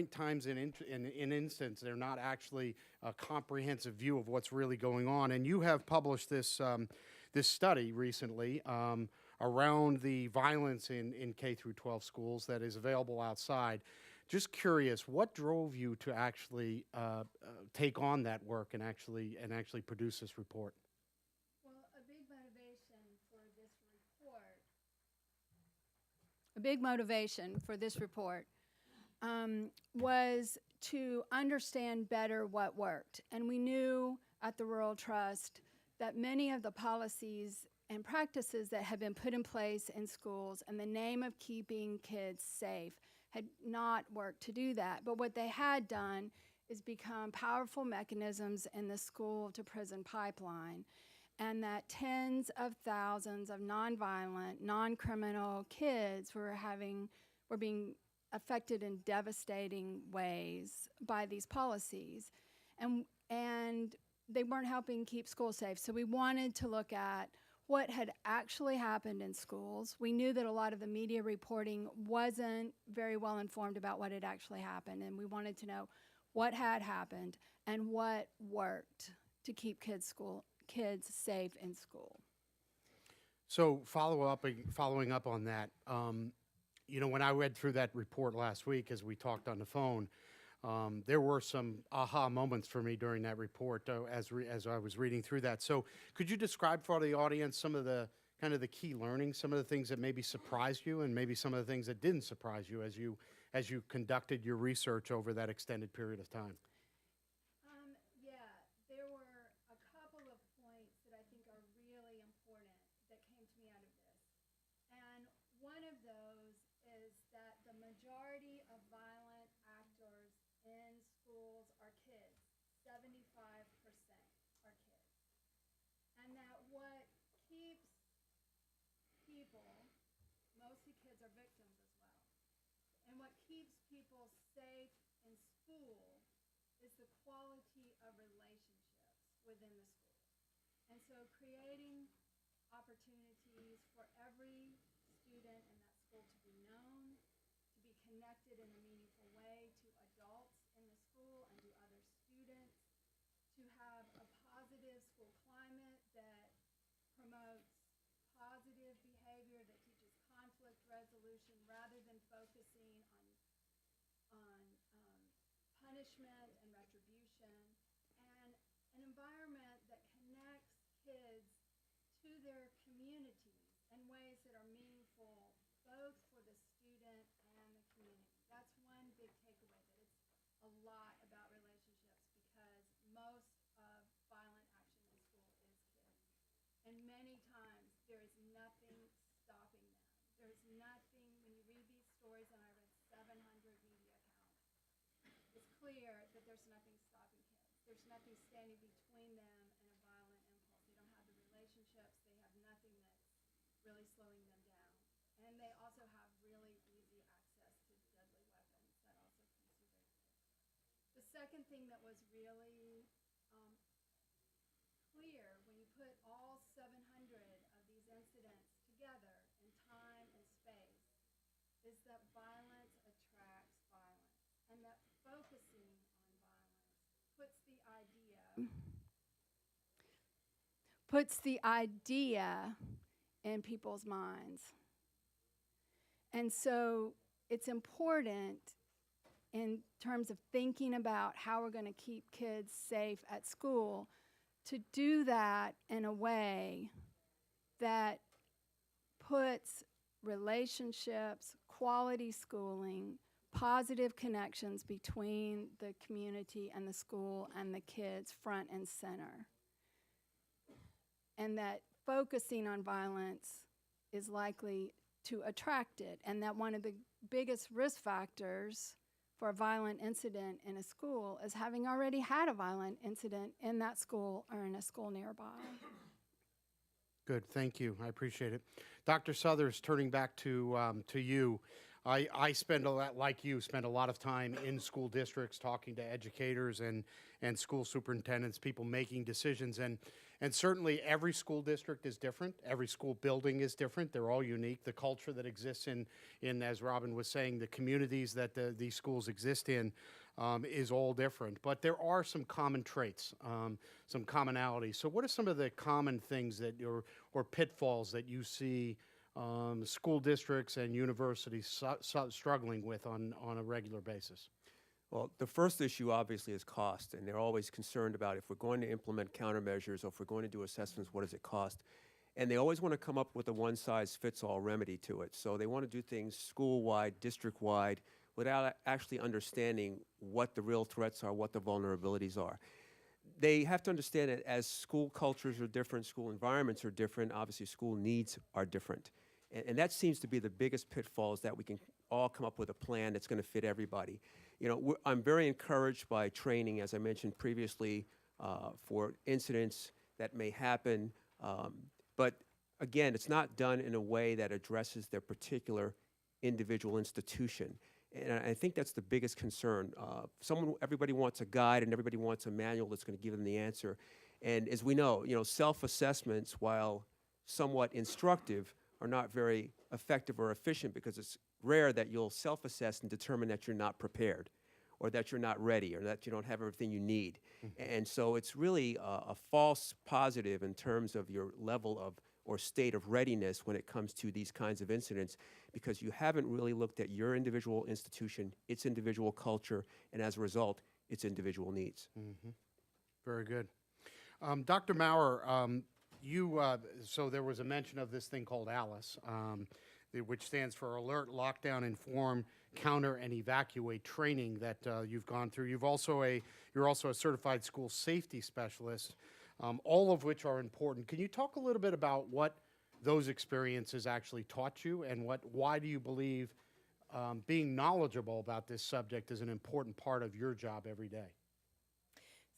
times in instance, they're not actually a comprehensive view of what's really going on. And you have published this study recently around the violence in K through 12 schools that is available outside. Just curious, what drove you to actually take on that work and actually produce this report? Well, a big motivation for this report was to understand better what worked. And we knew at the Rural Trust that many of the policies and practices that had been put in place in schools in the name of keeping kids safe had not worked to do that. But what they had done is become powerful mechanisms in the school to prison pipeline, and that tens of thousands of nonviolent, non-criminal kids were being affected in devastating ways by these policies. And they weren't helping keep schools safe. So we wanted to look at what had actually happened in schools. We knew that a lot of the media reporting wasn't very well informed about what had actually happened, and we wanted to know what had happened and what worked to keep kids safe in school. So following up on that, when I read through that report last week as we talked on the phone, there were some aha moments for me during that report as I was reading through that. So could you describe for the audience some of the kind of the key learnings, some of the things that maybe surprised you, and maybe some of the things that didn't surprise you as you conducted your research over that extended period of time? There were a couple of points that I think are really important that came to me out of this. And one of those is that the majority of violent actors in schools are kids. 75% are kids. And that what keeps people, mostly kids are victims as well, and what keeps people safe in school is the quality of relationships within the school. And so creating opportunities for every student in that school to be known, to be connected in a meaningful way to adults in the school and to other students, to have a positive school climate that promotes positive behavior, that teaches conflict resolution rather than focusing on punishment and retribution, and an environment that connects kids to their communities in ways that are meaningful both for the student and the community. That's one big takeaway, that it's a lot about relationships, because most of violent action in school is kids. And many times there is nothing stopping them. There's nothing, when you read these stories, and I read 700 media accounts, it's clear that there's nothing stopping kids. There's nothing standing between them and a violent impulse. They don't have the relationships. They have nothing that's really slowing them down. And they also have really easy access to deadly weapons. That also consume their kids. The second thing that was really clear when you put all 700 of these incidents together in time and space is that violence attracts violence, and that focusing on violence puts the idea in people's minds. And so it's important in terms of thinking about how we're going to keep kids safe at school to do that in a way that puts relationships, quality schooling, positive connections between the community and the school and the kids front and center. And that focusing on violence is likely to attract it, and that one of the biggest risk factors for a violent incident in a school is having already had a violent incident in that school or in a school nearby. Good, thank you. I appreciate it. Dr. Suthers, turning back to you, I spend a lot, like you, spend a lot of time in school districts talking to educators and school superintendents, people making decisions. And certainly every school district is different. Every school building is different. They're all unique. The culture that exists in as Robin was saying, the communities that these schools exist in is all different. But there are some common traits, some commonalities. So what are some of the common things that or pitfalls that you see school districts and universities struggling with on a regular basis? Well, the first issue obviously is cost, and they're always concerned about if we're going to implement countermeasures or if we're going to do assessments, what does it cost? And they always want to come up with a one-size-fits-all remedy to it. So they want to do things school-wide, district-wide, without actually understanding what the real threats are, what the vulnerabilities are. They have to understand that as school cultures are different, school environments are different, obviously school needs are different. And that seems to be the biggest pitfall, is that we can all come up with a plan that's going to fit everybody. You know, I'm very encouraged by training, as I mentioned previously, for incidents that may happen. But again, it's not done in a way that addresses their particular individual institution. And I think that's the biggest concern. Everybody wants a guide and everybody wants a manual that's going to give them the answer. And as we know, self-assessments, while somewhat instructive, are not very effective or efficient, because it's rare that you'll self-assess and determine that you're not prepared, or that you're not ready, or that you don't have everything you need. And so it's really a false positive in terms of your level of or state of readiness when it comes to these kinds of incidents, because you haven't really looked at your individual institution, its individual culture, and as a result, its individual needs. Very good. Dr. Maurer, so there was a mention of this thing called ALICE, which stands for Alert, Lockdown, Inform, Counter, and Evacuate training that you've gone through. You're also a certified school safety specialist, all of which are important. Can you talk a little bit about what those experiences actually taught you, and why do you believe being knowledgeable about this subject is an important part of your job every day?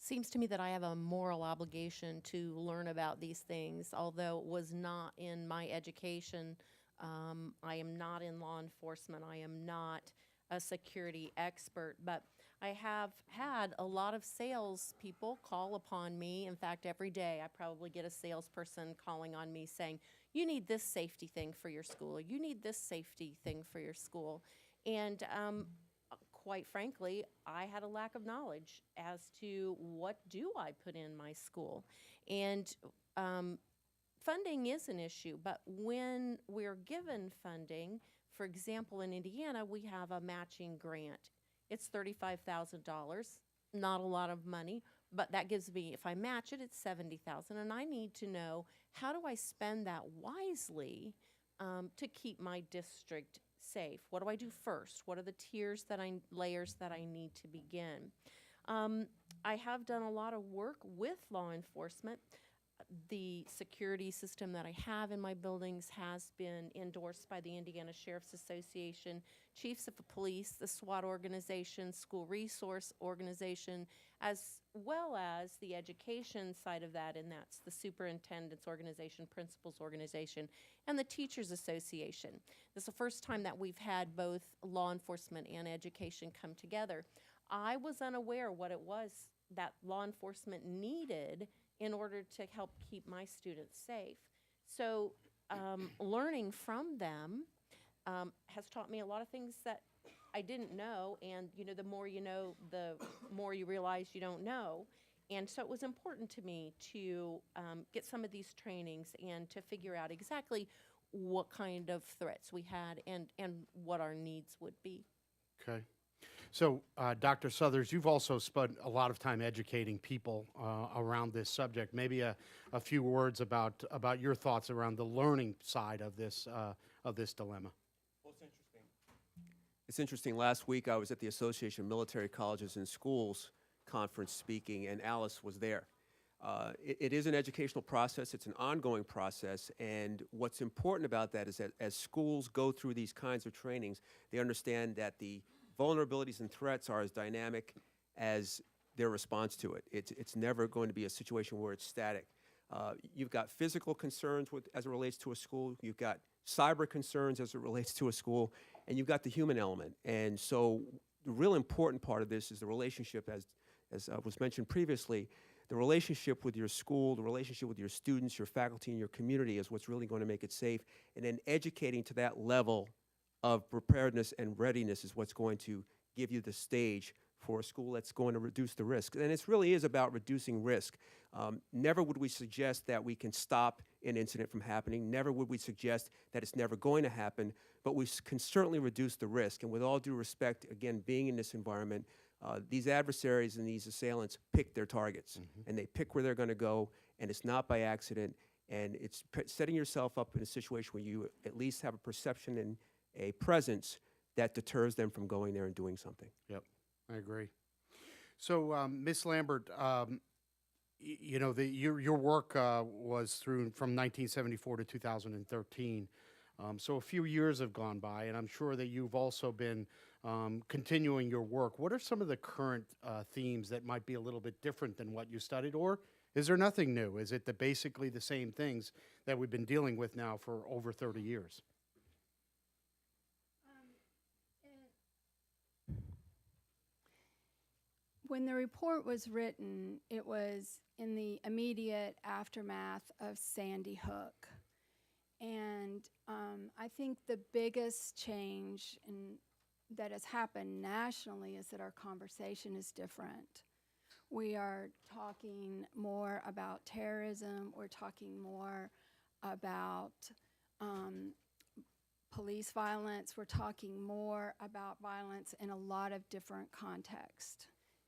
Seems to me that I have a moral obligation to learn about these things, although it was not in my education. I am not in law enforcement. I am not a security expert, but I have had a lot of salespeople call upon me. In fact, every day I probably get a salesperson calling on me saying, you need this safety thing for your school. You need this safety thing for your school. And quite frankly, I had a lack of knowledge as to what do I put in my school. And funding is an issue, but when we're given funding, for example, in Indiana, we have a matching grant. It's $35,000, not a lot of money, but that gives me, if I match it, it's $70,000, and I need to know, how do I spend that wisely to keep my district safe? What do I do first? What are the layers that I need to begin? I have done a lot of work with law enforcement. The security system that I have in my buildings has been endorsed by the Indiana Sheriff's Association, Chiefs of Police, the SWAT organization, School Resource Organization, as well as the education side of that, and that's the Superintendent's Organization, Principals Organization, and the Teachers Association. This is the first time that we've had both law enforcement and education come together. I was unaware what it was that law enforcement needed in order to help keep my students safe. So learning from them has taught me a lot of things that I didn't know, and the more you know, the more you realize you don't know. And so it was important to me to get some of these trainings and to figure out exactly what kind of threats we had and what our needs would be. Okay. So, Dr. Southers, you've also spent a lot of time educating people around this subject. Maybe a few words about your thoughts around the learning side of this dilemma. Well, it's interesting. It's interesting. Last week I was at the Association of Military Colleges and Schools conference speaking, and Alice was there. It is an educational process. It's an ongoing process, and what's important about that is that as schools go through these kinds of trainings, they understand that the vulnerabilities and threats are as dynamic as their response to it. It's never going to be a situation where it's static. You've got physical concerns as it relates to a school. You've got cyber concerns as it relates to a school. and you've got the human element. And so the real important part of this is the relationship, as was mentioned previously, the relationship with your school, the relationship with your students, your faculty, and your community is what's really going to make it safe. And then educating to that level of preparedness and readiness is what's going to give you the stage for a school that's going to reduce the risk. And it really is about reducing risk. Never would we suggest that we can stop an incident from happening. Never would we suggest that it's never going to happen, but we can certainly reduce the risk. And with all due respect, again, being in this environment, these adversaries and these assailants pick their targets, and they pick where they're going to go, and it's not by accident. And it's setting yourself up in a situation where you at least have a perception and a presence that deters them from going there and doing something. Yep, I agree. So, Ms. Lambert, you know, your work was through from 1974 to 2013. So a few years have gone by, and I'm sure that you've also been continuing your work. What are some of the current themes that might be a little bit different than what you studied, or is there nothing new? Is it basically the same things that we've been dealing with now for over 30 years? When the report was written, it was in the immediate aftermath of Sandy Hook. And I think the biggest change that has happened nationally is that our conversation is different. We are talking more about terrorism. We're talking more about police violence. We're talking more about violence in a lot of different contexts,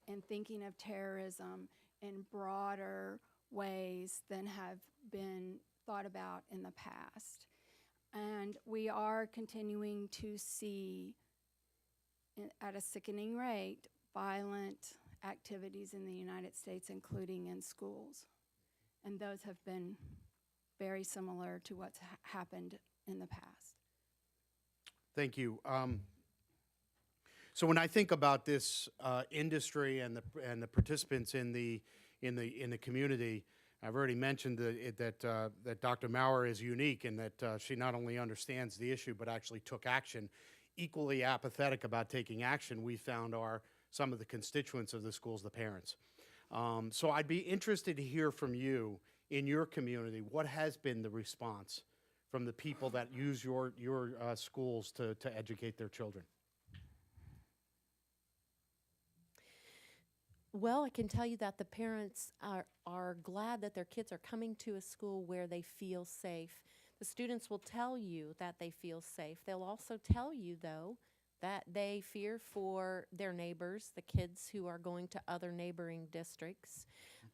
and thinking of terrorism in broader ways than have been thought about in the past. And we are continuing to see, at a sickening rate, violent activities in the United States, including in schools. And those have been very similar to what's happened in the past. Thank you. So when I think about this industry and the participants in the community, I've already mentioned that Dr. Maurer is unique in that she not only understands the issue but actually took action. Equally apathetic about taking action, we found are some of the constituents of the schools, the parents. So I'd be interested to hear from you in your community. What has been the response from the people that use your schools to educate their children? Well, I can tell you that the parents are glad that their kids are coming to a school where they feel safe. The students will tell you that they feel safe. They'll also tell you, though, that they fear for their neighbors, the kids who are going to other neighboring districts.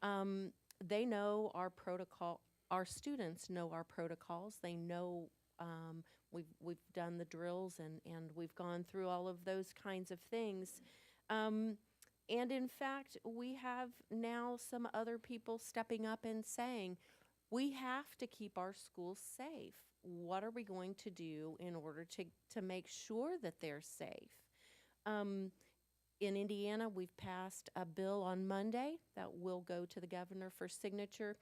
They know our protocol. Our students know our protocols. They know we've done the drills and we've gone through all of those kinds of things. And in fact, we have now some other people stepping up and saying, we have to keep our schools safe. What are we going to do in order to make sure that they're safe? In Indiana, we've passed a bill on Monday that will go to the governor for signature,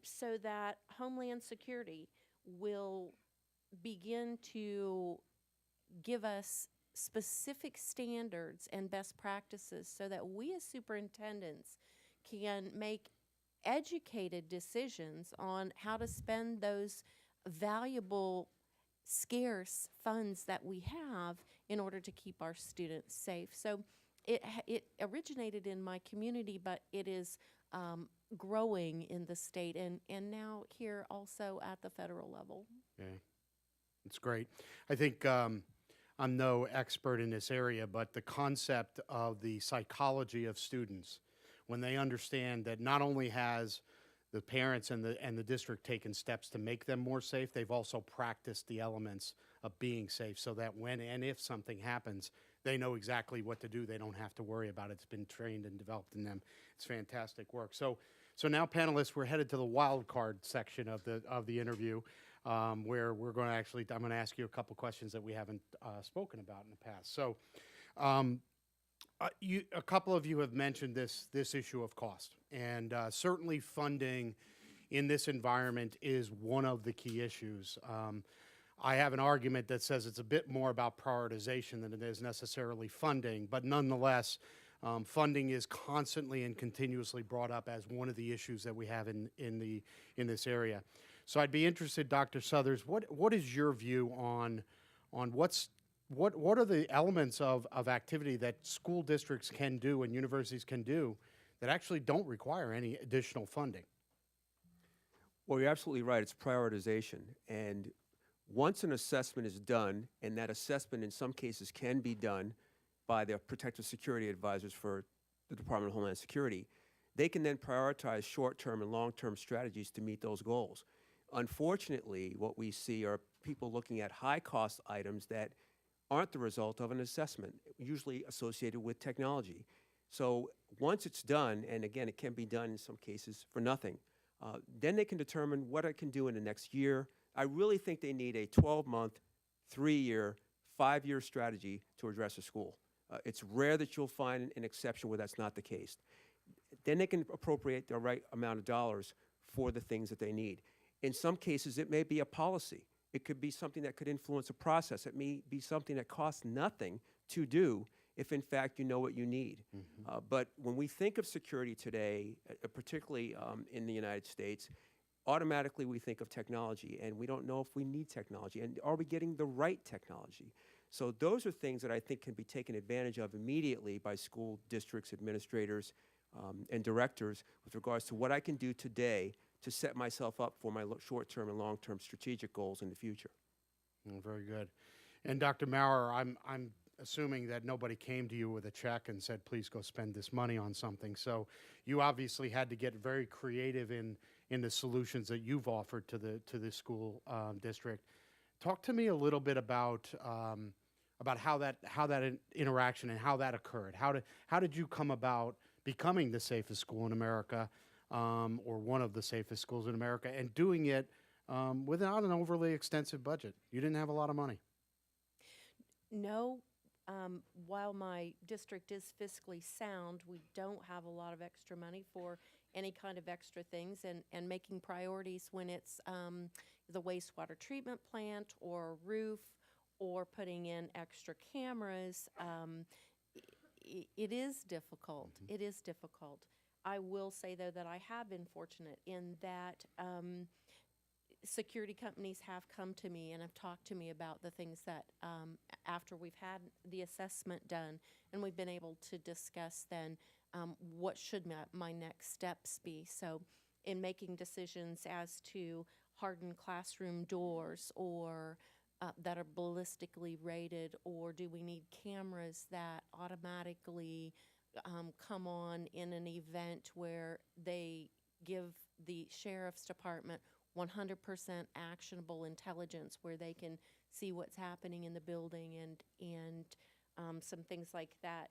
so that Homeland Security will begin to give us specific standards and best practices so that we as superintendents can make educated decisions on how to spend those valuable, scarce funds that we have in order to keep our students safe. So it originated in my community, but it is growing in the state and now here also at the federal level. Okay, it's great. I think I'm no expert in this area, but the concept of the psychology of students, when they understand that not only has the parents and the district taken steps to make them more safe, they've also practiced the elements of being safe so that when and if something happens, they know exactly what to do. They don't have to worry about it. It's been trained and developed in them. It's fantastic work. So now, panelists, we're headed to the wild card section of the interview, where we're going to I'm going to ask you a couple questions that we haven't spoken about in the past. So, a couple of you have mentioned this issue of cost, and certainly funding in this environment is one of the key issues. I have an argument that says it's a bit more about prioritization than it is necessarily funding, but nonetheless, funding is constantly and continuously brought up as one of the issues that we have in this area. So I'd be interested, Dr. Southers, what is your view on what are the elements of activity that school districts can do and universities can do that actually don't require any additional funding? Well, you're absolutely right. It's prioritization. And once an assessment is done, and that assessment in some cases can be done by the protective security advisors for the Department of Homeland Security, they can then prioritize short-term and long-term strategies to meet those goals. Unfortunately, what we see are people looking at high-cost items that aren't the result of an assessment, usually associated with technology. So once it's done, and again, it can be done in some cases for nothing, then they can determine what it can do in the next year. I really think they need a 12-month, 3-year, 5-year strategy to address a school. It's rare that you'll find an exception where that's not the case. Then they can appropriate the right amount of dollars for the things that they need. In some cases, it may be a policy. It could be something that could influence a process. It may be something that costs nothing to do if, in fact, you know what you need. Mm-hmm. But when we think of security today, particularly in the United States, automatically we think of technology, and we don't know if we need technology, and are we getting the right technology? So those are things that I think can be taken advantage of immediately by school districts, administrators, and directors with regards to what I can do today to set myself up for my short-term and long-term strategic goals in the future. Very good. And Dr. Maurer, I'm assuming that nobody came to you with a check and said, please go spend this money on something. So you obviously had to get very creative in the solutions that you've offered to the school district. Talk to me a little bit about how that interaction and how that occurred. How did you come about becoming the safest school in America, or one of the safest schools in America, and doing it without an overly extensive budget? You didn't have a lot of money. No, while my district is fiscally sound, we don't have a lot of extra money for any kind of extra things, and making priorities when it's the wastewater treatment plant or roof or putting in extra cameras, it is difficult. Mm-hmm. It is difficult. I will say, though, that I have been fortunate in that security companies have come to me and have talked to me about the things that after we've had the assessment done, and we've been able to discuss then what should my next steps be. So in making decisions as to hardened classroom doors, or that are ballistically rated, or do we need cameras that automatically come on in an event where they give the sheriff's department 100% actionable intelligence, where they can see what's happening in the building, and some things like that.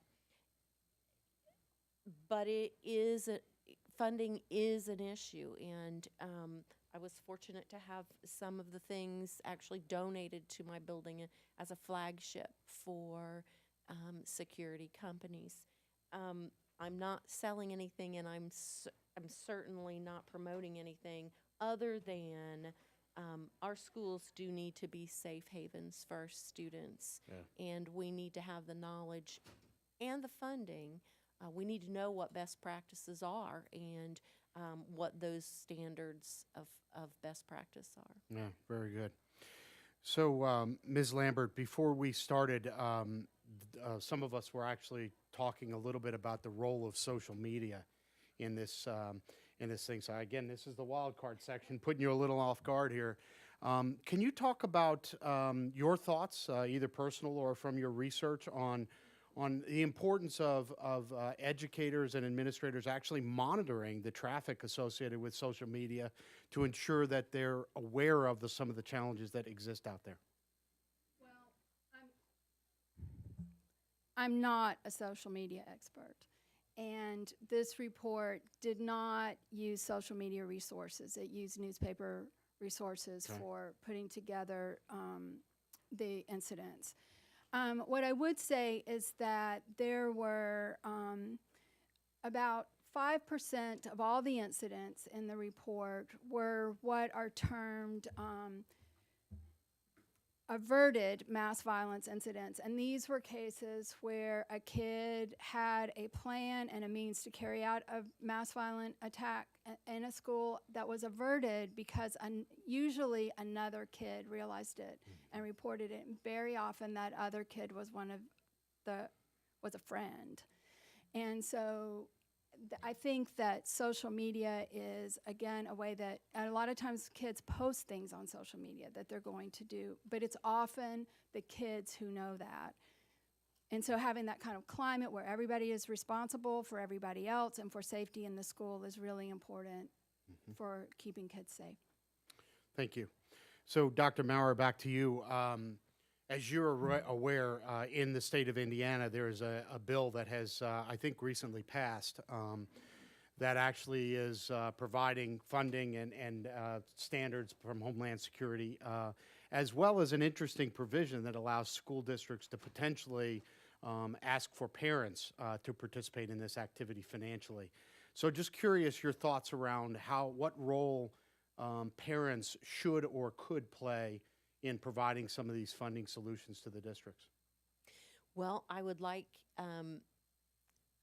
But funding is an issue, and I was fortunate to have some of the things actually donated to my building as a flagship for security companies. I'm not selling anything, and I'm certainly not promoting anything other than our schools do need to be safe havens for our students, and we need to have the knowledge and the funding. We need to know what best practices are, and what those standards of best practice are. Yeah, very good. So, Ms. Lambert, before we started, some of us were actually talking a little bit about the role of social media in this thing. So again, this is the wild card section, putting you a little off guard here. Can you talk about your thoughts, either personal or from your research, on the importance of educators and administrators actually monitoring the traffic associated with social media to ensure that they're aware of some of the challenges that exist out there? Well, I'm not a social media expert, and this report did not use social media resources. It used newspaper resources for putting together the incidents. What I would say is that there were about 5% of all the incidents in the report were what are termed averted mass violence incidents. And these were cases where a kid had a plan and a means to carry out a mass violent attack in a school that was averted because usually another kid realized it and reported it. And very often that other kid was was a friend. And so I think that social media is, again, a way that a lot of times kids post things on social media that they're going to do, but it's often the kids who know that. And so having that kind of climate where everybody is responsible for everybody else and for safety in the school is really important for keeping kids safe. Thank you. So, Dr. Maurer, back to you. As you're aware, in the state of Indiana, there is a bill that has, I think, recently passed that actually is providing funding and standards from Homeland Security, as well as an interesting provision that allows school districts to potentially ask for parents to participate in this activity financially. So just curious your thoughts around what role parents should or could play in providing some of these funding solutions to the districts. Well, I would like,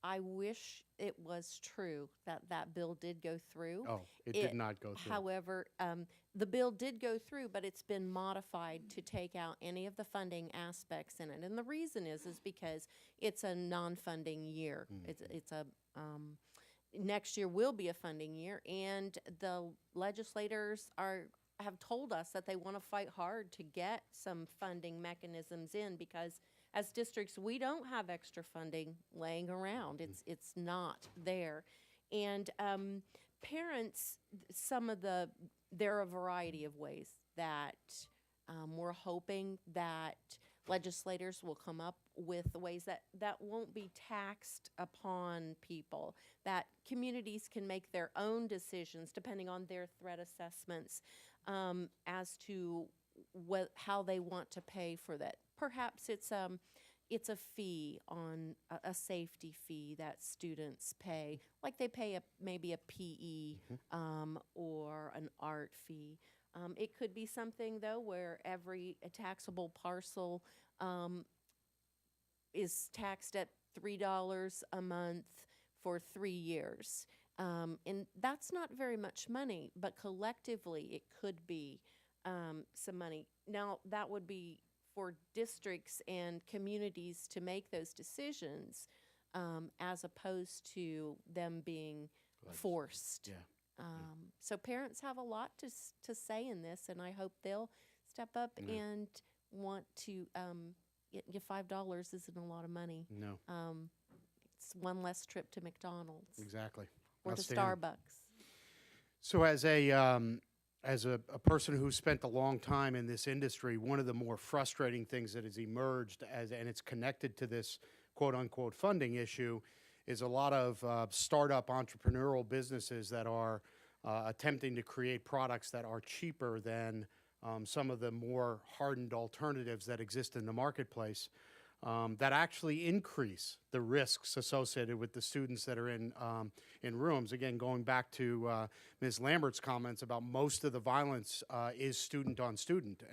I wish it was true that that bill did go through. Oh, it did not go through. However, the bill did go through, but it's been modified to take out any of the funding aspects in it. And the reason is because it's a non-funding year. It's a next year will be a funding year, and the legislators have told us that they want to fight hard to get some funding mechanisms in, because as districts, we don't have extra funding laying around. It's not there. And parents, there are a variety of ways that we're hoping that legislators will come up with ways that won't be taxed upon people, that communities can make their own decisions depending on their threat assessments as to how they want to pay for that. Perhaps it's a fee on a safety fee that students pay, like they pay maybe a PE or an art fee. It could be something, though, where every taxable parcel is taxed at $3 a month for 3 years. And that's not very much money, but collectively it could be some money. Now, that would be for districts and communities to make those decisions as opposed to them being forced. Yeah. So parents have a lot to say in this, and I hope they'll step up and want to $5 isn't a lot of money. No. It's one less trip to McDonald's. Exactly. Or to Outstanding. Starbucks. So as a person who spent a long time in this industry, one of the more frustrating things that has emerged and it's connected to this quote unquote funding issue is a lot of startup entrepreneurial businesses that are attempting to create products that are cheaper than some of the more hardened alternatives that exist in the marketplace that actually increase the risks associated with the students that are in rooms. Again, going back to Ms. Lambert's comments about most of the violence is student on student,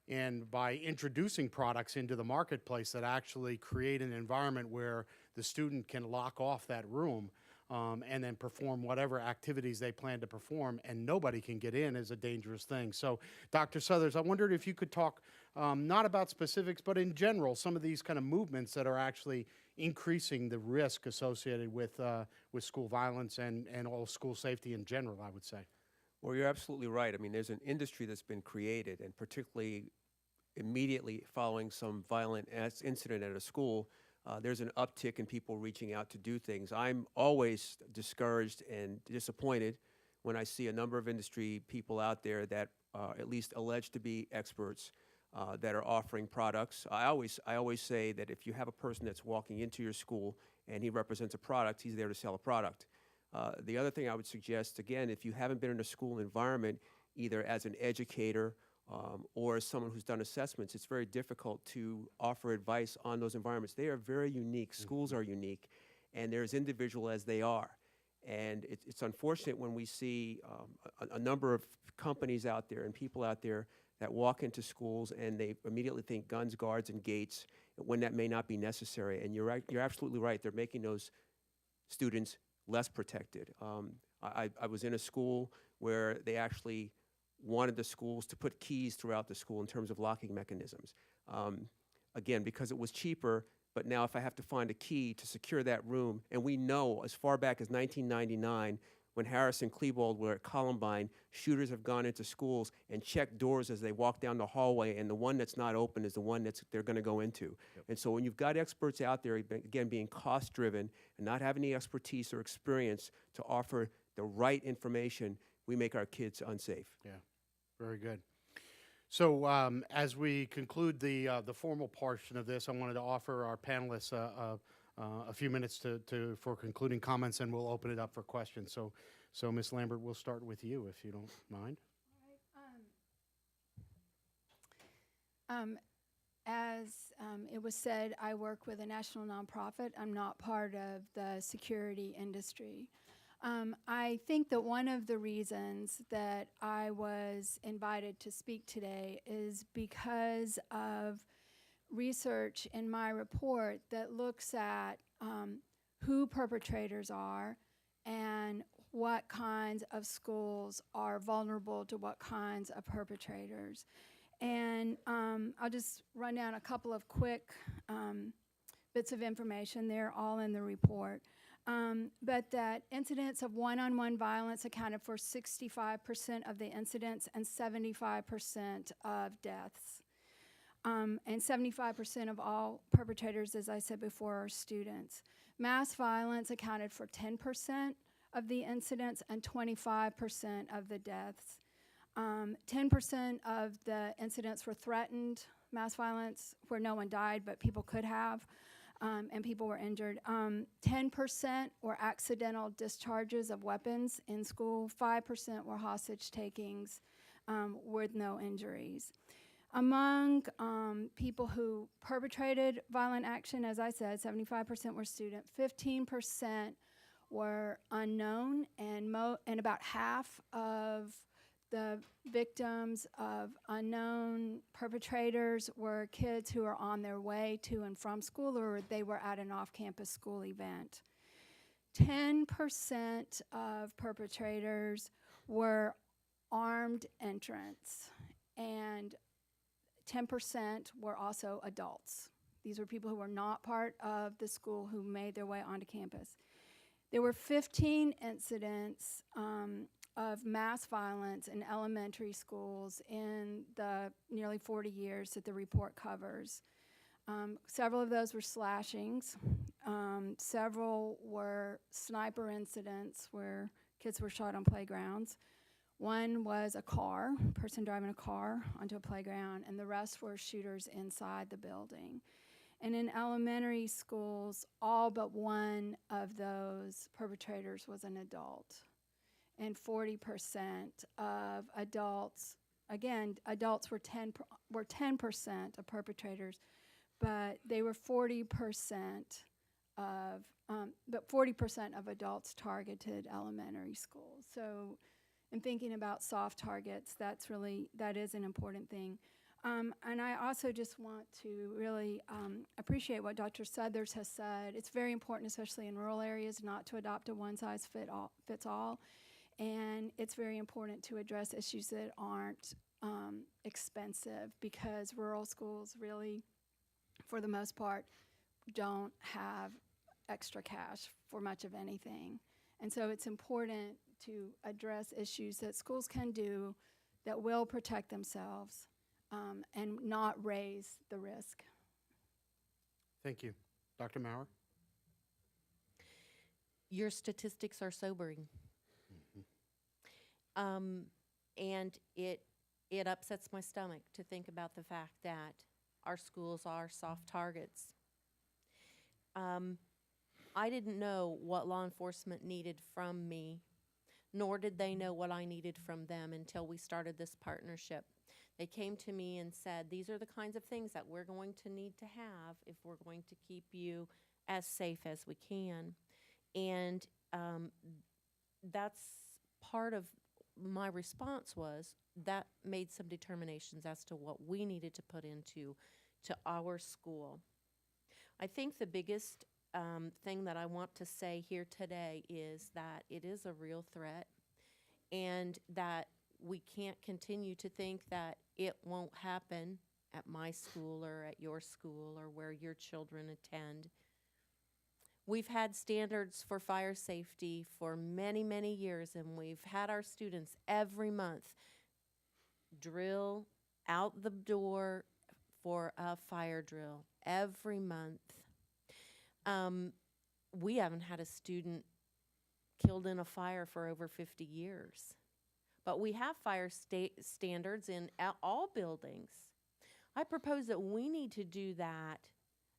and by introducing products into the marketplace that actually create an environment where the student can lock off that room and then perform whatever activities they plan to perform, and nobody can get in, is a dangerous thing. So, Dr. Southers, I wondered if you could talk not about specifics, but in general, some of these kind of movements that are actually increasing the risk associated with school violence and all school safety in general, I would say. Well, you're absolutely right. I mean, there's an industry that's been created, and particularly immediately following some violent incident at a school, there's an uptick in people reaching out to do things. I'm always discouraged and disappointed when I see a number of industry people out there that at least allege to be experts that are offering products. I always say that if you have a person that's walking into your school and he represents a product, he's there to sell a product. The other thing I would suggest, again, if you haven't been in a school environment, either as an educator or as someone who's done assessments, it's very difficult to offer advice on those environments. They are very unique. Schools are unique, and they're as individual as they are. And it's unfortunate when we see a number of companies out there and people out there that walk into schools and they immediately think guns, guards, and gates when that may not be necessary. And you're right, you're absolutely right. They're making those students less protected. I was in a school where they actually wanted the schools to put keys throughout the school in terms of locking mechanisms. Again, because it was cheaper, but now if I have to find a key to secure that room, and we know as far back as 1999, when Harris and Klebold were at Columbine, shooters have gone into schools and checked doors as they walk down the hallway, and the one that's not open is the one they're going to go into. Yep. And so when you've got experts out there, again, being cost-driven and not having the expertise or experience to offer the right information, we make our kids unsafe. Yeah, very good. So as we conclude the formal portion of this, I wanted to offer our panelists a few minutes for concluding comments, and we'll open it up for questions. So Ms. Lambert, we'll start with you, if you don't mind. As it was said, I work with a national nonprofit. I'm not part of the security industry. I think that one of the reasons that I was invited to speak today is because of research in my report that looks at who perpetrators are and what kinds of schools are vulnerable to what kinds of perpetrators. And I'll just run down a couple of quick bits of information. They're all in the report. But that incidents of one-on-one violence accounted for 65% of the incidents and 75% of deaths. And 75% of all perpetrators, as I said before, are students. Mass violence accounted for 10% of the incidents and 25% of the deaths. 10% of the incidents were threatened mass violence, where no one died, but people could have. And people were injured. 10% were accidental discharges of weapons in school. 5% were hostage takings with no injuries. Among people who perpetrated violent action, as I said, 75% were students. 15% were unknown, and about half of the victims of unknown perpetrators were kids who are on their way to and from school, or they were at an off-campus school event. 10% of perpetrators were armed entrants, and 10% were also adults. These were people who were not part of the school who made their way onto campus. There were 15 incidents of mass violence in elementary schools in the nearly 40 years that the report covers. Several of those were slashings. Several were sniper incidents where kids were shot on playgrounds. One was a person driving a car onto a playground, and the rest were shooters inside the building. And in elementary schools, all but one of those perpetrators was an adult. And 40% of adults, again, adults were 10% of perpetrators, but they were 40% of adults targeted elementary schools. So in thinking about soft targets, that is an important thing. And I also just want to really appreciate what Dr. Southers has said. It's very important, especially in rural areas, not to adopt a one-size-fits-all. And it's very important to address issues that aren't expensive, because rural schools really, for the most part, don't have extra cash for much of anything. And so it's important to address issues that schools can do that will protect themselves and not raise the risk. Thank you. Dr. Maurer? Your statistics are sobering. And it upsets my stomach to think about the fact that our schools are soft targets. I didn't know what law enforcement needed from me, nor did they know what I needed from them until we started this partnership. They came to me and said, these are the kinds of things that we're going to need to have if we're going to keep you as safe as we can. And that's part of my response was that made some determinations as to what we needed to put into our school. I think the biggest thing that I want to say here today is that it is a real threat, and that we can't continue to think that it won't happen at my school or at your school or where your children attend. We've had standards for fire safety for many, many years, and we've had our students every month drill out the door for a fire drill every month. We haven't had a student killed in a fire for over 50 years. But we have fire standards in all buildings. I propose that we need to do that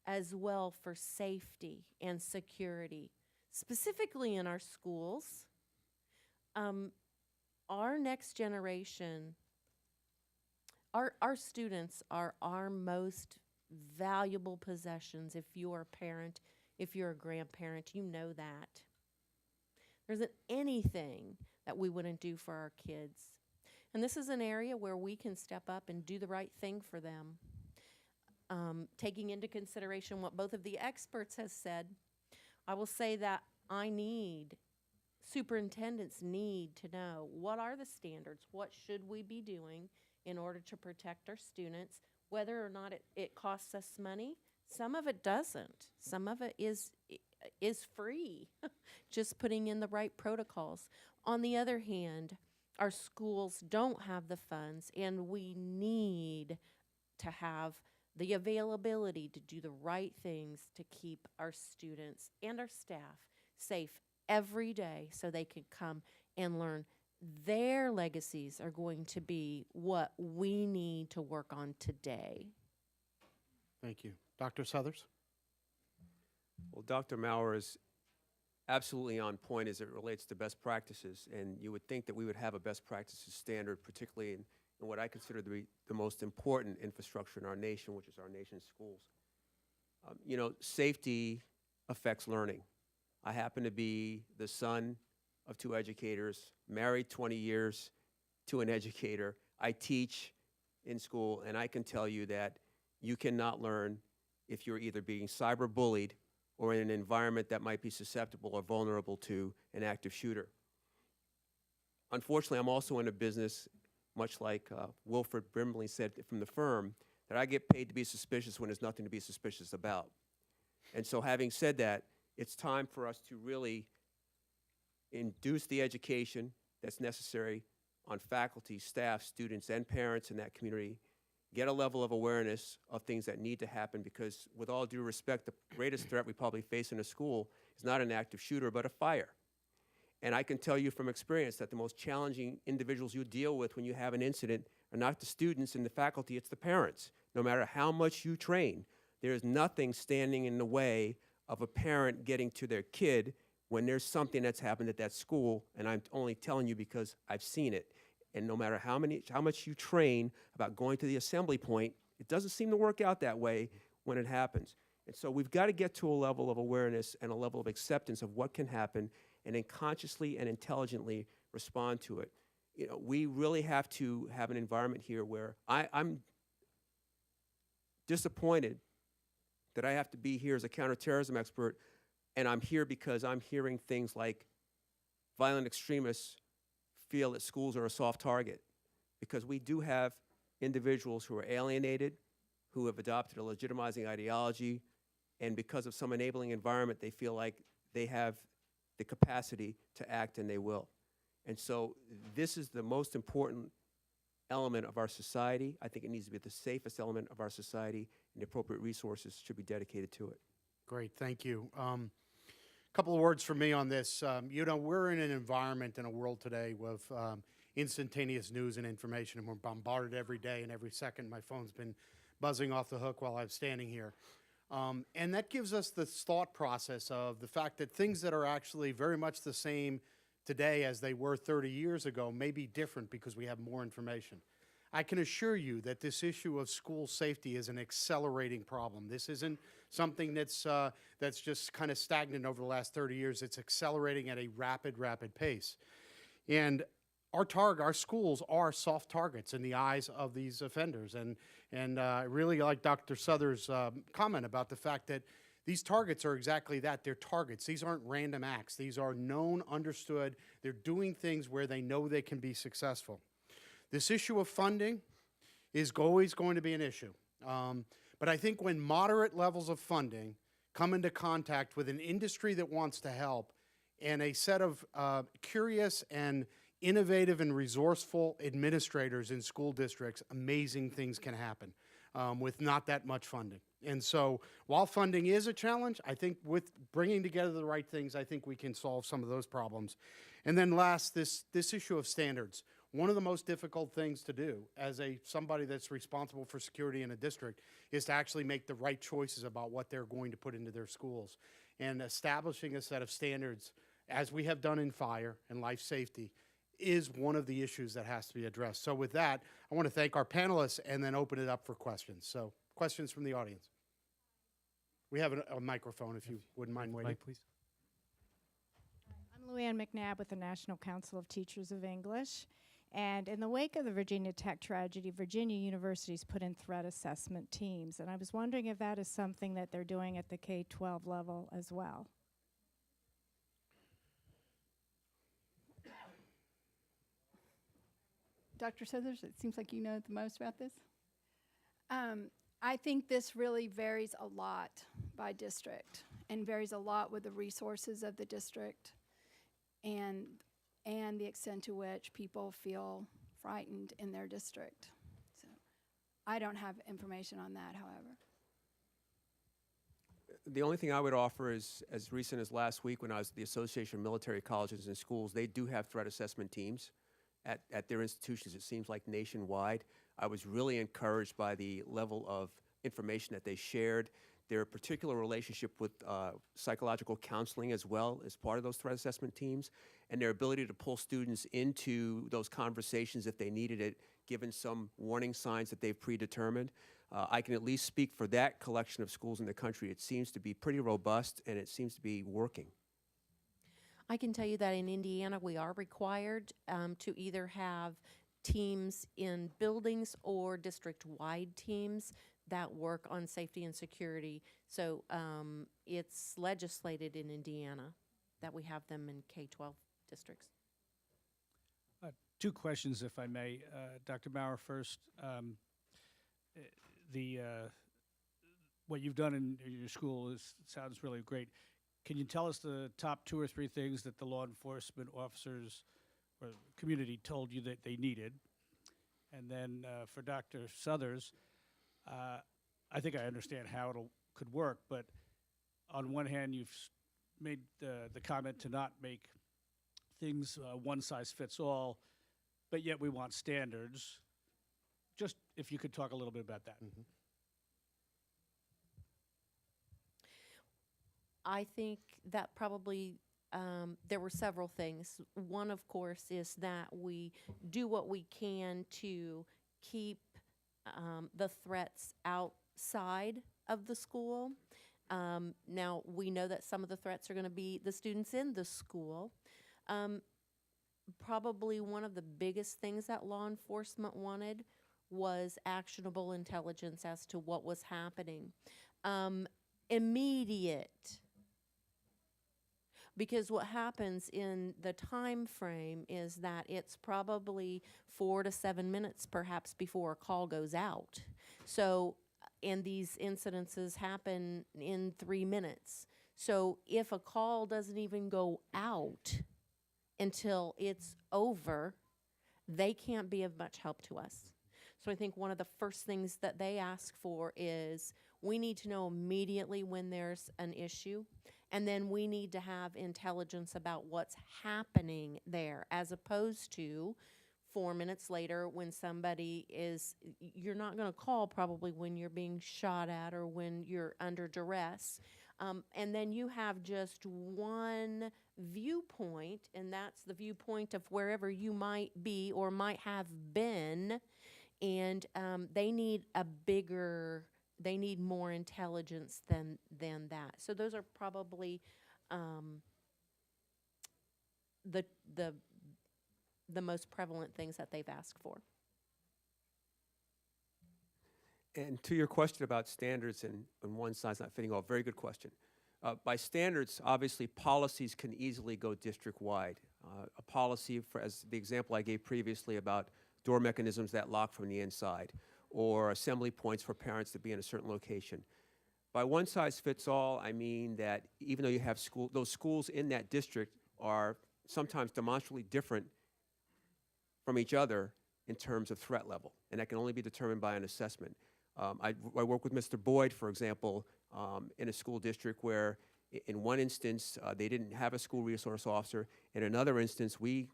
as well for safety and security, specifically in our schools. Our next generation, our students are our most valuable possessions. If you're a parent, if you're a grandparent, you know that. There isn't anything that we wouldn't do for our kids. And this is an area where we can step up and do the right thing for them. Taking into consideration what both of the experts have said, I will say that superintendents need to know, what are the standards? What should we be doing in order to protect our students? Whether or not it costs us money, some of it doesn't. Some of it is free, just putting in the right protocols. On the other hand, our schools don't have the funds, and we need to have the availability to do the right things to keep our students and our staff safe every day so they can come and learn. Their legacies are going to be what we need to work on today. Thank you. Dr. Southers? Well, Dr. Maurer is absolutely on point as it relates to best practices, and you would think that we would have a best practices standard, particularly in what I consider to be the most important infrastructure in our nation, which is our nation's schools. Safety affects learning. I happen to be the son of two educators, married 20 years to an educator. I teach in school, and I can tell you that you cannot learn if you're either being cyber-bullied or in an environment that might be susceptible or vulnerable to an active shooter. Unfortunately, I'm also in a business, much like Wilfred Brimley said from the firm, that I get paid to be suspicious when there's nothing to be suspicious about. And so having said that, it's time for us to really induce the education that's necessary on faculty, staff, students, and parents in that community, get a level of awareness of things that need to happen, because with all due respect, the greatest threat we probably face in a school is not an active shooter, but a fire. And I can tell you from experience that the most challenging individuals you deal with when you have an incident are not the students and the faculty, it's the parents. No matter how much you train, there is nothing standing in the way of a parent getting to their kid when there's something that's happened at that school, and I'm only telling you because I've seen it. And no matter how much you train about going to the assembly point, it doesn't seem to work out that way when it happens. And so we've got to get to a level of awareness and a level of acceptance of what can happen, and then consciously and intelligently respond to it. We really have to have an environment here where I'm disappointed that I have to be here as a counterterrorism expert, and I'm here because I'm hearing things like violent extremists feel that schools are a soft target, because we do have individuals who are alienated, who have adopted a legitimizing ideology, and because of some enabling environment, they feel like they have the capacity to act, and they will. And so this is the most important element of our society. I think it needs to be the safest element of our society, and the appropriate resources should be dedicated to it. Great, thank you. Couple of words from me on this. We're in an environment in a world today with instantaneous news and information, and we're bombarded every day and every second. My phone's been buzzing off the hook while I'm standing here. And that gives us this thought process of the fact that things that are actually very much the same today as they were 30 years ago may be different because we have more information. I can assure you that this issue of school safety is an accelerating problem. This isn't something that's just kind of stagnant over the last 30 years. It's accelerating at a rapid pace. And our schools are soft targets in the eyes of these offenders. And I really like Dr. Souther's comment about the fact that these targets are exactly that. They're targets. These aren't random acts. These are known, understood. They're doing things where they know they can be successful. This issue of funding is always going to be an issue. But I think when moderate levels of funding come into contact with an industry that wants to help and a set of curious and innovative and resourceful administrators in school districts, amazing things can happen with not that much funding. And so while funding is a challenge, I think with bringing together the right things, I think we can solve some of those problems. And then last, this issue of standards. One of the most difficult things to do as somebody that's responsible for security in a district is to actually make the right choices about what they're going to put into their schools. And establishing a set of standards, as we have done in fire and life safety, is one of the issues that has to be addressed. So with that, I want to thank our panelists and then open it up for questions. So questions from the audience. We have a microphone if you wouldn't mind waiting. Mike, please. I'm Luann McNabb with the National Council of Teachers of English. And in the wake of the Virginia Tech tragedy, Virginia universities put in threat assessment teams. And I was wondering if that is something that they're doing at the K-12 level as well. Dr. Southers, it seems like you know the most about this. I think this really varies a lot by district and varies a lot with the resources of the district and the extent to which people feel frightened in their district. So I don't have information on that, however. The only thing I would offer is, as recent as last week when I was at the Association of Military Colleges and Schools, they do have threat assessment teams at their institutions, it seems like nationwide. I was really encouraged by the level of information that they shared, their particular relationship with psychological counseling as well as part of those threat assessment teams, and their ability to pull students into those conversations if they needed it, given some warning signs that they've predetermined. I can at least speak for that collection of schools in the country. It seems to be pretty robust, and it seems to be working. I can tell you that in Indiana, we are required to either have teams in buildings or district-wide teams that work on safety and security. So it's legislated in Indiana that we have them in K-12 districts. Two questions, if I may. Dr. Bauer first. What you've done in your school sounds really great. Can you tell us the top 2 or 3 things that the law enforcement officers or community told you that they needed? And then for Dr. Southers, I think I understand how it could work, but on one hand, you've made the comment to not make things one size fits all, but yet we want standards. Just if you could talk a little bit about that. Mm-hmm. I think that probably there were several things. One, of course, is that we do what we can to keep the threats outside of the school. Now, we know that some of the threats are going to be the students in the school. Probably one of the biggest things that law enforcement wanted was actionable intelligence as to what was happening. Immediate. Because what happens in the time frame is that it's probably 4 to 7 minutes perhaps before a call goes out. So, and these incidences happen in 3 minutes. So if a call doesn't even go out until it's over, they can't be of much help to us. So I think one of the first things that they ask for is we need to know immediately when there's an issue, and then we need to have intelligence about what's happening there, as opposed to 4 minutes later when somebody is, you're not going to call probably when you're being shot at or when you're under duress. And then you have just one viewpoint, and that's the viewpoint of wherever you might be or might have been, and they need more intelligence than that. So those are probably the the most prevalent things that they've asked for. And to your question about standards and one size not fitting all, very good question. By standards, obviously, policies can easily go district-wide. A policy, for, as the example I gave previously about door mechanisms that lock from the inside, or assembly points for parents to be in a certain location. By one size fits all, I mean that even though you have those schools in that district are sometimes demonstrably different from each other in terms of threat level, and that can only be determined by an assessment. I work with Mr. Boyd, for example, in a school district where in one instance they didn't have a school resource officer. In another instance, we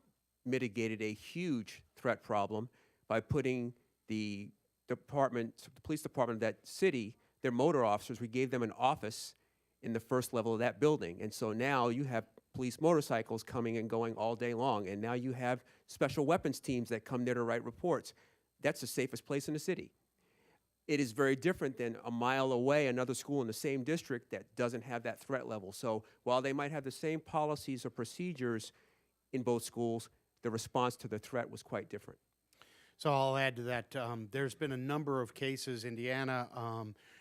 mitigated a huge threat problem by putting the police department of that city, their motor officers, we gave them an office in the first level of that building. And so now you have police motorcycles coming and going all day long. And now you have special weapons teams that come there to write reports. That's the safest place in the city. It is very different than a mile away, another school in the same district that doesn't have that threat level. So while they might have the same policies or procedures in both schools, the response to the threat was quite different. So I'll add to that. There's been a number of cases, Indiana,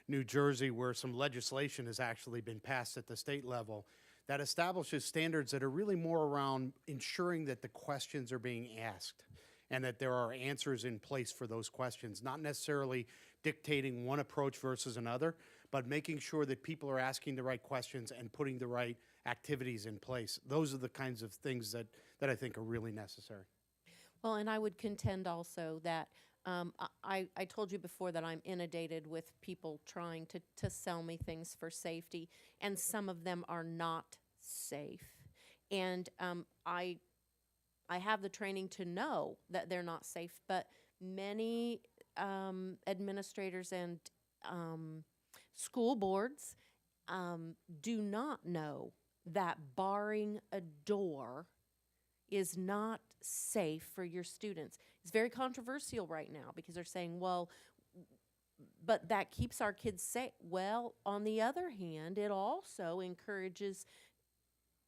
New Jersey, where some legislation has actually been passed at the state level that establishes standards that are really more around ensuring that the questions are being asked and that there are answers in place for those questions, not necessarily dictating one approach versus another, but making sure that people are asking the right questions and putting the right activities in place. Those are the kinds of things that I think are really necessary. Well, and I would contend also that I told you before that I'm inundated with people trying to sell me things for safety, and some of them are not safe. And I have the training to know that they're not safe, but many administrators and school boards do not know that barring a door is not safe for your students. It's very controversial right now because they're saying, well, but that keeps our kids safe. Well, on the other hand, it also encourages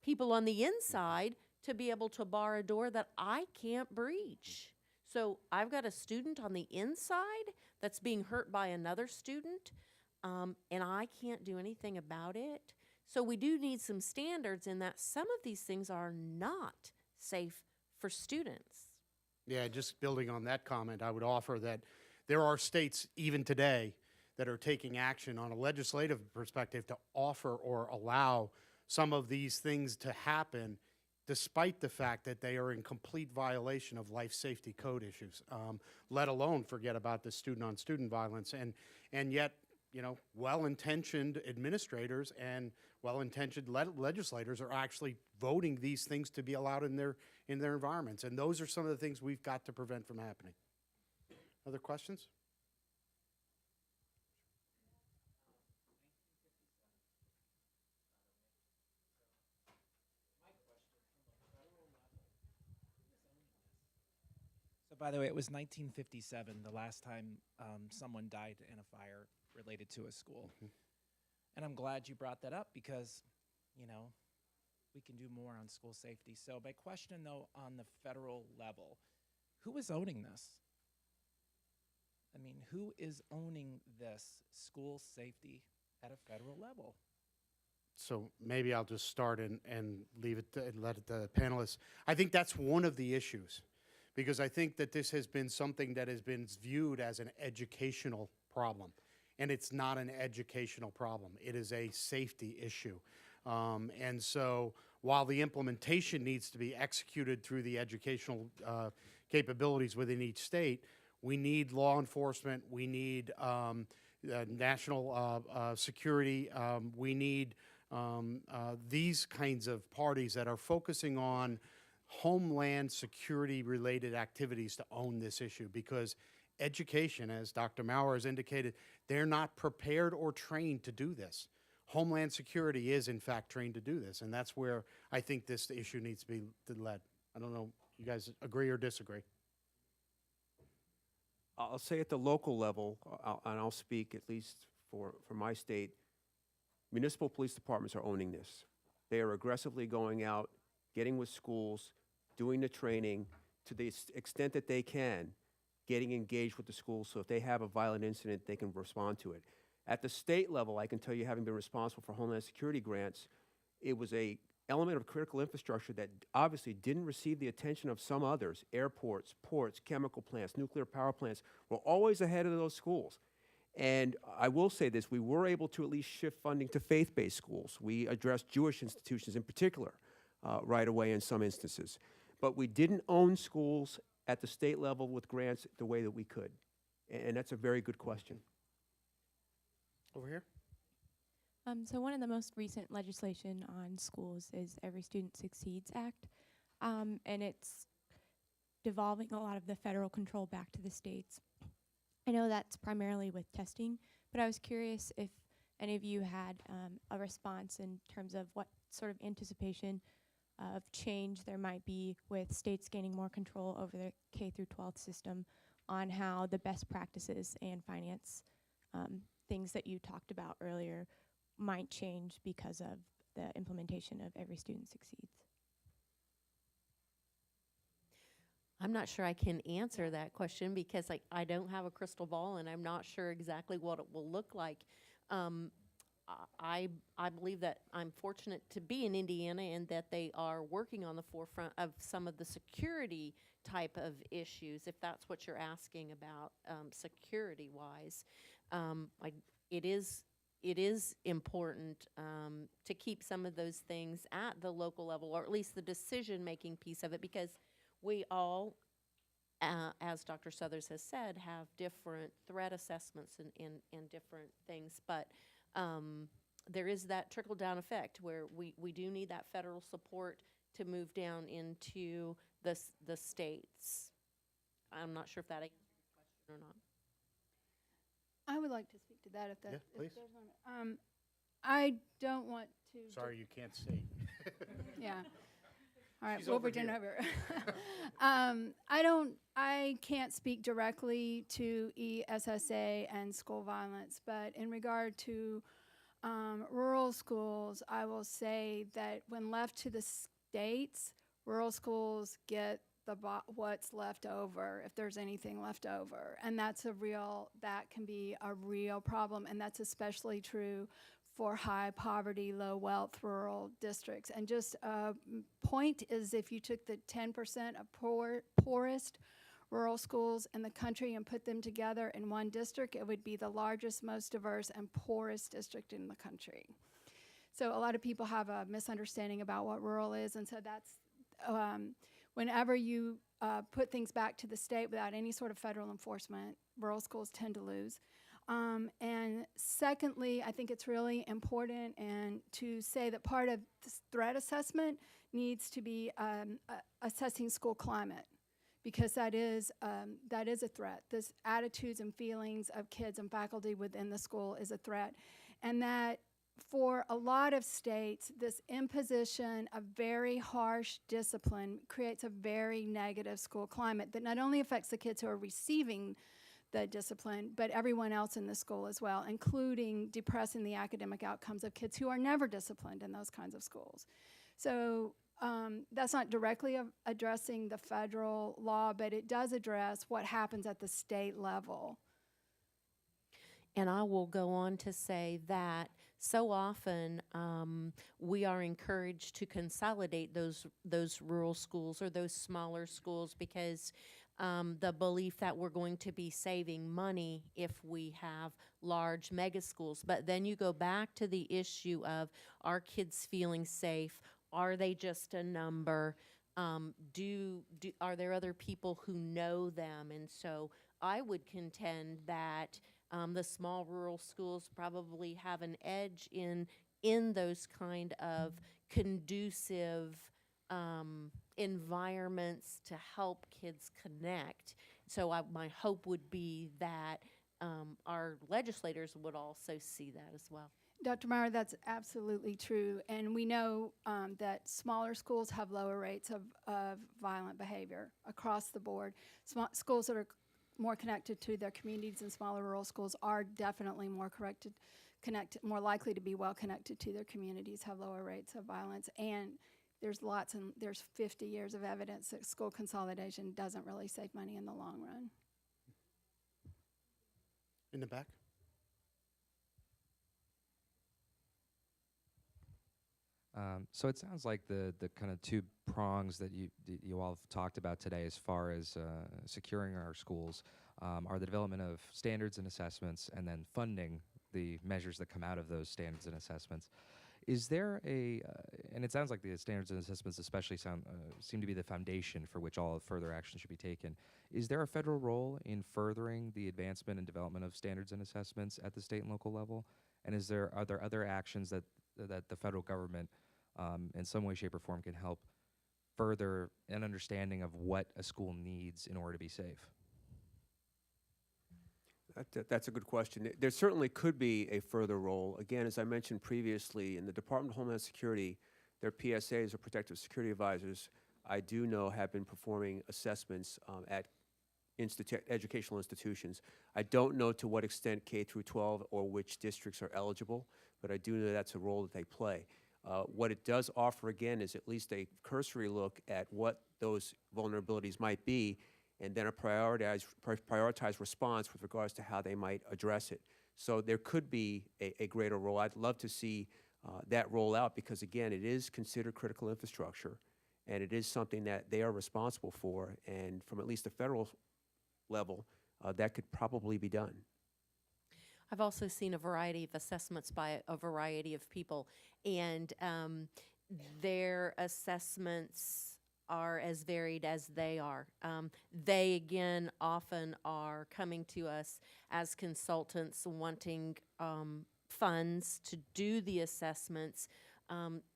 people on the inside to be able to bar a door that I can't breach. So I've got a student on the inside that's being hurt by another student, and I can't do anything about it. So we do need some standards in that some of these things are not safe for students. Yeah, just building on that comment, I would offer that there are states even today that are taking action on a legislative perspective to offer or allow some of these things to happen despite the fact that they are in complete violation of life safety code issues, let alone forget about the student-on-student violence. And yet, you know, well-intentioned administrators and well-intentioned legislators are actually voting these things to be allowed in their environments. And those are some of the things we've got to prevent from happening. Other questions? So, by the way, it was 1957, the last time someone died in a fire related to a school. And I'm glad you brought that up because, you know, we can do more on school safety. So my question, though, on the federal level, who is owning this? I mean, who is owning this school safety at a federal level? So maybe I'll just start and leave it and let the panelists. I think that's one of the issues, because I think that this has been something that has been viewed as an educational problem. And it's not an educational problem. It is a safety issue. And so while the implementation needs to be executed through the educational capabilities within each state, we need law enforcement, we need national security, we need these kinds of parties that are focusing on homeland security related activities to own this issue, because education, as Dr. Maurer has indicated, they're not prepared or trained to do this. Homeland Security is, in fact, trained to do this, and that's where I think this issue needs to be led. I don't know, you guys agree or disagree? I'll say at the local level, and I'll speak at least for my state, municipal police departments are owning this. They are aggressively going out, getting with schools, doing the training, to the extent that they can, getting engaged with the schools so if they have a violent incident, they can respond to it. At the state level, I can tell you, having been responsible for Homeland Security grants, it was a element of critical infrastructure that obviously didn't receive the attention of some others. Airports, ports, chemical plants, nuclear power plants were always ahead of those schools. And I will say this, we were able to at least shift funding to faith-based schools. We addressed Jewish institutions in particular right away in some instances. But we didn't own schools at the state level with grants the way that we could. And that's a very good question. Over here? So one of the most recent legislation on schools is Every Student Succeeds Act, and it's devolving a lot of the federal control back to the states. I know that's primarily with testing, but I was curious if any of you had a response in terms of what sort of anticipation of change there might be with states gaining more control over the K through 12th system on how the best practices and finance things that you talked about earlier might change because of the implementation of Every Student Succeeds. I'm not sure I can answer that question because I don't have a crystal ball and I'm not sure exactly what it will look like. I believe that I'm fortunate to be in Indiana and that they are working on the forefront of some of the security type of issues, if that's what you're asking about, security-wise. It is important to keep some of those things at the local level, or at least the decision-making piece of it, because we all, as Dr. Southers has said, have different threat assessments and different things, but there is that trickle-down effect where we do need that federal support to move down into the states. I'm not sure if that answers your question or not. I would like to speak to that if that. Yeah, if please. there's one. I don't want to. Sorry, you can't see. Yeah. All right, She's we'll over pretend here. over. I can't speak directly to ESSA and school violence, but in regard to rural schools, I will say that when left to the states, rural schools get what's left over, if there's anything left over. And that can be a real problem, and that's especially true for high poverty, low wealth rural districts. And just a point is, if you took the 10% of poorest rural schools in the country and put them together in one district, it would be the largest, most diverse, and poorest district in the country. So a lot of people have a misunderstanding about what rural is, and so that's whenever you put things back to the state without any sort of federal enforcement, rural schools tend to lose. And secondly, I think it's really important and to say that part of this threat assessment needs to be assessing school climate, because that is a threat. This attitudes and feelings of kids and faculty within the school is a threat, and that for a lot of states, this imposition of very harsh discipline creates a very negative school climate that not only affects the kids who are receiving the discipline, but everyone else in the school as well, including depressing the academic outcomes of kids who are never disciplined in those kinds of schools. So that's not directly addressing the federal law, but it does address what happens at the state level. And I will go on to say that so often we are encouraged to consolidate those rural schools or those smaller schools because the belief that we're going to be saving money if we have large mega schools. But then you go back to the issue of, are kids feeling safe? Are they just a number? Are there other people who know them? And so I would contend that the small rural schools probably have an edge in those kind of conducive environments to help kids connect. So my hope would be that our legislators would also see that as well. Dr. Meyer, that's absolutely true. And we know that smaller schools have lower rates of violent behavior across the board. Schools that are more connected to their communities and smaller rural schools are definitely more more likely to be well connected to their communities, have lower rates of violence. And there's 50 years of evidence that school consolidation doesn't really save money in the long run. In the back? So it sounds like the kind of two prongs that you all have talked about today as far as securing our schools are the development of standards and assessments and then funding the measures that come out of those standards and assessments. Is there and it sounds like the standards and assessments especially seem to be the foundation for which all further action should be taken. Is there a federal role in furthering the advancement and development of standards and assessments at the state and local level? And are there other actions that the federal government in some way, shape, or form can help further an understanding of what a school needs in order to be safe? That's a good question. There certainly could be a further role. Again, as I mentioned previously, in the Department of Homeland Security, their PSAs, or Protective Security Advisors, I do know have been performing assessments at educational institutions. I don't know to what extent K through 12 or which districts are eligible, but I do know that's a role that they play. What it does offer, again, is at least a cursory look at what those vulnerabilities might be, and then a prioritized response with regards to how they might address it. So there could be a greater role. I'd love to see that roll out because, again, it is considered critical infrastructure, and it is something that they are responsible for, and from at least a federal level, that could probably be done. I've also seen a variety of assessments by a variety of people, and their assessments are as varied as they are. They, again, often are coming to us as consultants wanting funds to do the assessments.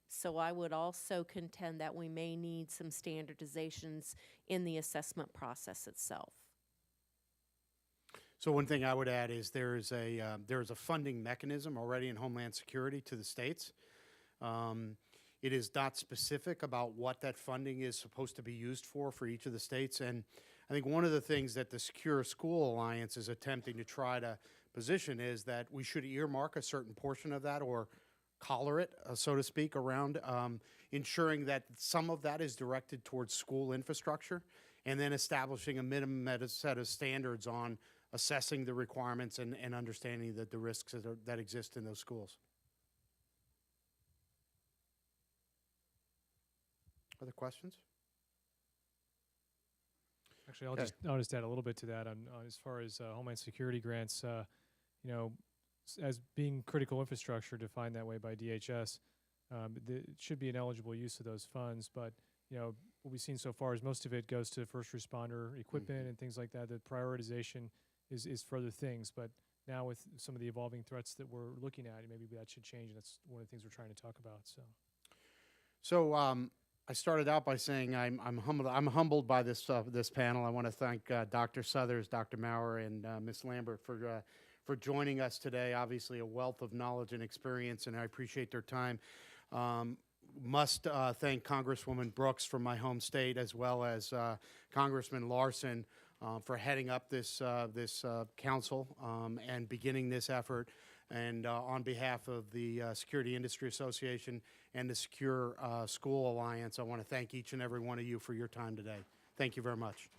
So I would also contend that we may need some standardizations in the assessment process itself. So one thing I would add is there is a funding mechanism already in Homeland Security to the states. It is not specific about what that funding is supposed to be used for each of the states. And I think one of the things that the Secure School Alliance is attempting to try to position is that we should earmark a certain portion of that or collar it, so to speak, around ensuring that some of that is directed towards school infrastructure and then establishing a minimum set of standards on assessing the requirements and understanding the risks that exist in those schools. Other questions? Actually, Okay. I'll just add a little bit to that on as far as Homeland Security grants. You know, as being critical infrastructure defined that way by DHS, it should be an eligible use of those funds. But you know, what we've seen so far is most of it goes to first responder equipment and things like that. The prioritization is for other things. But now with some of the evolving threats that we're looking at, maybe that should change. And that's one of the things we're trying to talk about. So I started out by saying I'm humbled by this panel. I want to thank Dr. Suthers, Dr. Maurer, and Ms. Lambert for joining us today. Obviously, a wealth of knowledge and experience, and I appreciate their time. Must thank Congresswoman Brooks from my home state, as well as Congressman Larson for heading up this council and beginning this effort. And on behalf of the Security Industry Association and the Secure School Alliance, I want to thank each and every one of you for your time today. Thank you very much.